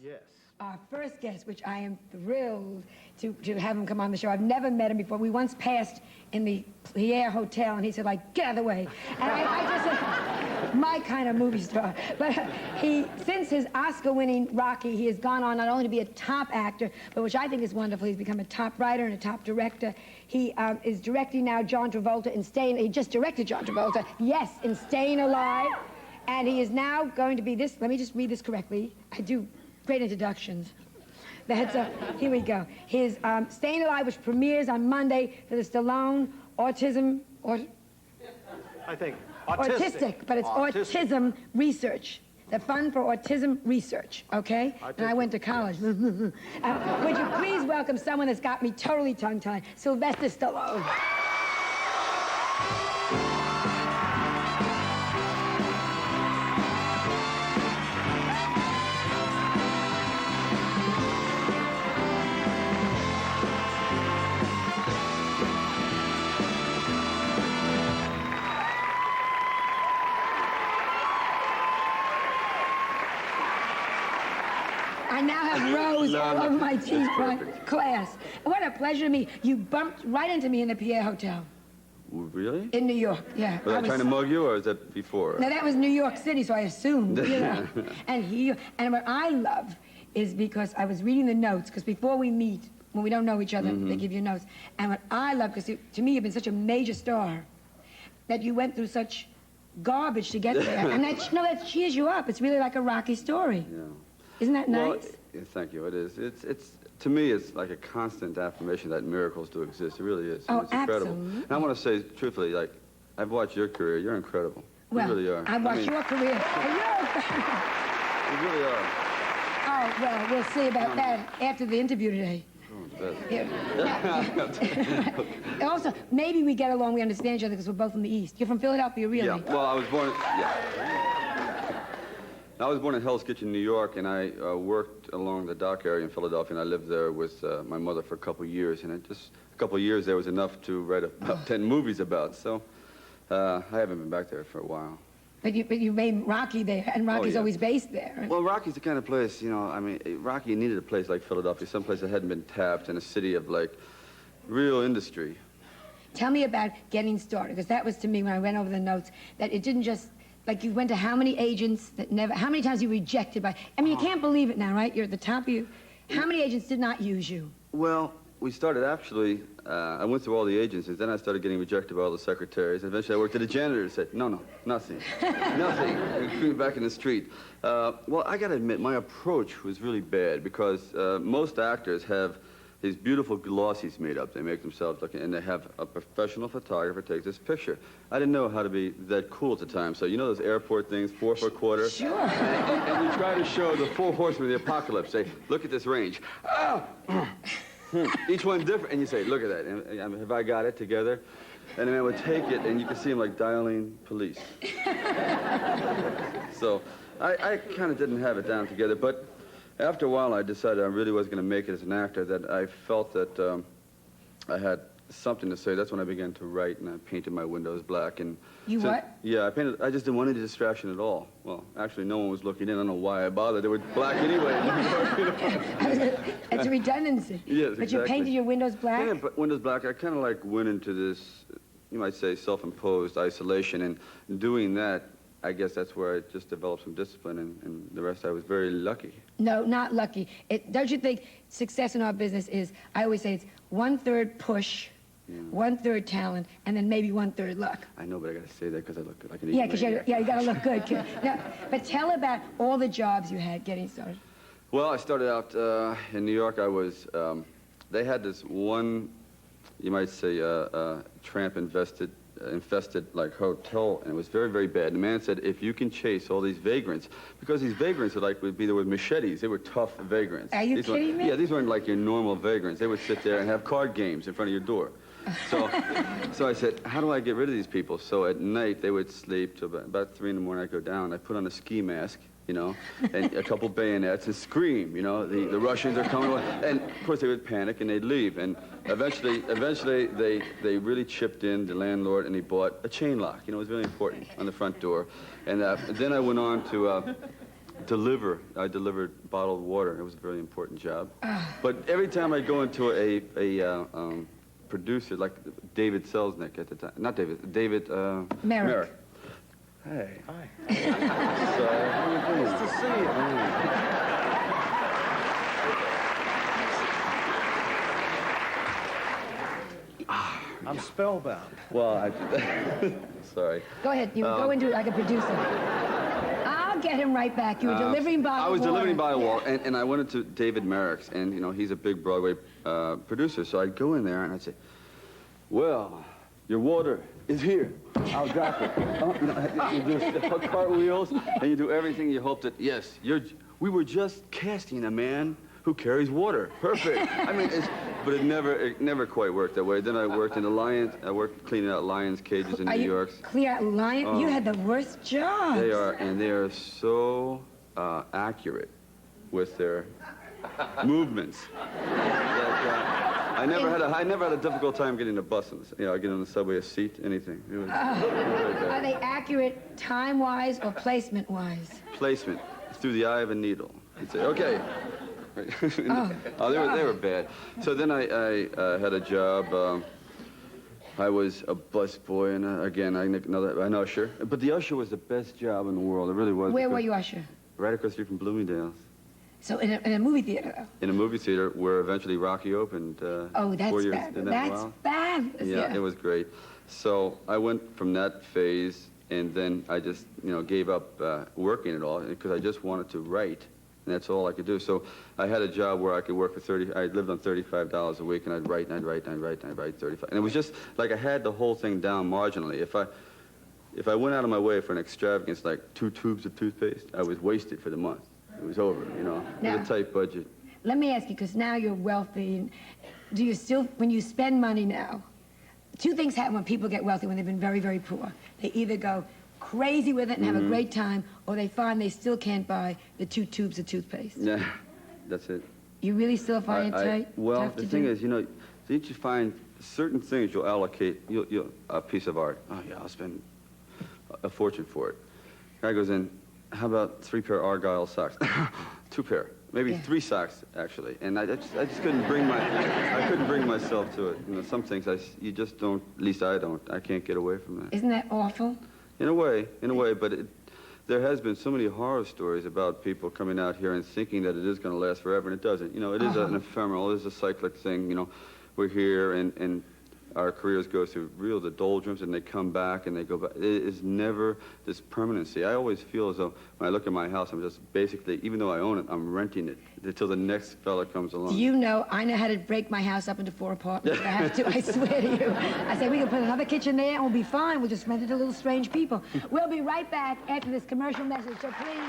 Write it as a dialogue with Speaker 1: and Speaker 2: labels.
Speaker 1: Yes.
Speaker 2: Our first guest, which I am thrilled to have him come on the show. I've never met him before. We once passed in the Pierre Hotel, and he said, like, get out of the way. And I just said, my kind of movie star. But since his Oscar-winning Rocky, he has gone on not only to be a top actor, but which I think is wonderful, he's become a top writer and a top director. He is directing now John Travolta in he just directed John Travolta, yes, in Staying Alive. And he is now going to be this, let me just read this correctly. I do great introductions. Here we go. His Staying Alive, which premieres on Monday for the Stallone autism,
Speaker 1: I think
Speaker 2: autistic, but it's autism research. The Fund for Autism Research, okay? And I went to college. Would you please welcome someone that's got me totally tongue-tied, Sylvester Stallone. I now have rows all over my teeth, class. What a pleasure to meet. You bumped right into me in the Pierre Hotel.
Speaker 3: Really?
Speaker 2: In New York, yeah.
Speaker 3: Was I trying to mug you, or was that before?
Speaker 2: No, that was New York City, so I assumed, you know. And what I love is because I was reading the notes, because before we meet, when we don't know each other, they give you notes. And what I love, because to me you've been such a major star, that you went through such garbage to get there. And that cheers you up. It's really like a Rocky story.
Speaker 3: Yeah.
Speaker 2: Isn't that nice?
Speaker 3: Well, yeah, thank you. It is. It's to me, it's like a constant affirmation that miracles do exist. It really is.
Speaker 2: Oh,
Speaker 3: it's incredible.
Speaker 2: absolutely.
Speaker 3: And I want to say, truthfully, like, I've watched your career. You're incredible.
Speaker 2: Well,
Speaker 3: you really are.
Speaker 2: I've watched your career.
Speaker 3: You really are.
Speaker 2: Oh, well, we'll see about that after the interview today.
Speaker 3: Yeah.
Speaker 2: Also, maybe we get along, we understand each other because we're both from the East. You're from Philadelphia, really?
Speaker 3: Yeah, well, I was born, I was born in Hell's Kitchen, New York, and I worked along the dock area in Philadelphia, and I lived there with my mother for a couple of years, and a couple of years there was enough to write about 10 movies about, so I haven't been back there for a while.
Speaker 2: But you made Rocky there, and Rocky's always based there.
Speaker 3: Well, Rocky's the kind of place, you know, I mean, Rocky needed a place like Philadelphia, someplace that hadn't been tapped, in a city of, like, real industry.
Speaker 2: Tell me about getting started, because that was, to me, when I went over the notes, that it didn't just, like, you went to how many agents that never, how many times you rejected by, I mean, you can't believe it now, right? You're at the top of you. How many agents did not use you? Well,
Speaker 3: we started actually, I went through all the agencies, then I started getting rejected by all the secretaries, and eventually I worked at a janitor and said, no, nothing, nothing, and threw me back in the street. Well, I gotta admit, my approach was really bad, because most actors have these beautiful glossies made up. They make themselves look, and they have a professional photographer take this picture. I didn't know how to be that cool at the time, so you know those airport things, 4 for a quarter?
Speaker 2: Sure.
Speaker 3: And you try to show the 4 horsemen of the apocalypse. Say, look at this range. Ah! Each one different, and you say, look at that. And, have I got it together? And then I would take it, and you could see him like dialing police. So I kind of didn't have it down together, but after a while I decided I really was going to make it as an actor, that I felt that I had something to say. That's when I began to write, and I painted my windows black. And
Speaker 2: what?
Speaker 3: Yeah, I just didn't want any distraction at all. Well, actually, no one was looking in. I don't know why I bothered. They were black anyway.
Speaker 2: It's a redundancy.
Speaker 3: Yes,
Speaker 2: But you painted your windows black?
Speaker 3: Yeah, but windows black. I kind of like went into this, you might say, self-imposed isolation, and doing that, I guess that's where I just developed some discipline, and the rest I was very lucky. No, not lucky. Don't you think success in our business is, I always say it's 1/3 push, 1/3 talent, and then maybe 1/3 luck. I know, but I got to say that because I look like an idiot. Yeah, because you got to look good. No, but tell about all the jobs you had getting started. Well, I started out in New York. I was, they had this one, you might say, tramp infested like hotel, and it was very, very bad. The man said, if you can chase all these vagrants, because these vagrants would be there with machetes. They were tough vagrants. Are you kidding me? Yeah, these weren't like your normal vagrants. They would sit there and have card games in front of your door. So I said, how do I get rid of these people? So at night, they would sleep till about 3 in the morning. I'd go down, I'd put on a ski mask, you know, and a couple bayonets and scream, you know, the Russians are coming. And of course they would panic and they'd leave. And eventually they really chipped in, the landlord, and he bought a chain lock. You know, it was really important on the front door. And then I went on to I delivered bottled water. It was a very important job. But every time I go into a producer, like David Selznick at the time, not David, David
Speaker 2: Merrick.
Speaker 3: Hey.
Speaker 1: Hi.
Speaker 3: So,
Speaker 1: Nice to see you. I'm spellbound.
Speaker 3: well, sorry.
Speaker 2: Go ahead. You go into it like a producer. I'll get him right back. You were delivering bottled water.
Speaker 3: I was delivering bottled water, and I went into David Merrick's, and, you know, he's a big Broadway producer, so I'd go in there and I'd say, well, your water is here. I'll drop it. You do cartwheels, and you do everything. You hope that, yes, we were just casting a man who carries water. Perfect. I mean, but it never quite worked that way. Then I worked in the lions. I worked cleaning out lions' cages in New York.
Speaker 2: Clear out lion?
Speaker 3: Oh.
Speaker 2: You had the worst job.
Speaker 3: They are, and they are so accurate with their movements. That, I never had a difficult time getting a bus, you know, getting on the subway, a seat, anything. It was very bad.
Speaker 2: Are they accurate time-wise or placement-wise?
Speaker 3: Placement through the eye of a needle. You'd say, okay. They were bad. So then I had a job. I was a busboy, and again, an usher. But the usher was the best job in the world. It really was.
Speaker 2: Where were you usher?
Speaker 3: Right across the street from Bloomingdale's.
Speaker 2: So in a movie theater, though?
Speaker 3: In a movie theater where eventually Rocky opened.
Speaker 2: Oh, that's
Speaker 3: 4 years.
Speaker 2: fabulous. That's fabulous.
Speaker 3: Yeah, it was great. So I went from that phase, and then I just, you know, gave up working at all because I just wanted to write. And that's all I could do. So I had a job where I could work for I lived on $35 a week, and I'd write, and I'd write, and I'd write, and I'd write 35. And it was just like I had the whole thing down marginally. If I went out of my way for an extravagance like 2 tubes of toothpaste, I was wasted for the month. It was over, you know,
Speaker 2: now,
Speaker 3: with a tight budget.
Speaker 2: Let me ask you, because now you're wealthy, do you still, when you spend money now, two things happen when people get wealthy when they've been very, very poor. They either go crazy with it and have a great time, or they find they still can't buy the 2 tubes of toothpaste.
Speaker 3: Yeah, that's it.
Speaker 2: You really still find it tight?
Speaker 3: Well,
Speaker 2: tough
Speaker 3: the
Speaker 2: to
Speaker 3: thing
Speaker 2: do?
Speaker 3: is, you know, did you find certain things you'll allocate, a piece of art. Oh, yeah, I'll spend a fortune for it. Guy goes in, how about 3 pair of Argyle socks? 2 pair. Maybe 3 socks, actually. And I just couldn't bring I couldn't bring myself to it. You know, some things you just don't, at least I don't. I can't get away from that.
Speaker 2: Isn't that awful?
Speaker 3: In a way, but there has been so many horror stories about people coming out here and thinking that it is going to last forever, and it doesn't. You know, it is an ephemeral, it is a cyclic thing. You know, we're here, and our careers go through the doldrums, and they come back, and they go back. It is never this permanency. I always feel as though when I look at my house, I'm just basically, even though I own it, I'm renting it until the next fella comes along.
Speaker 2: Do you know, I know how to break my house up into 4 apartments. I have to, I swear to you. I say, we can put another kitchen there, and we'll be fine. We'll just rent it to little strange people. We'll be right back after this commercial message, so please...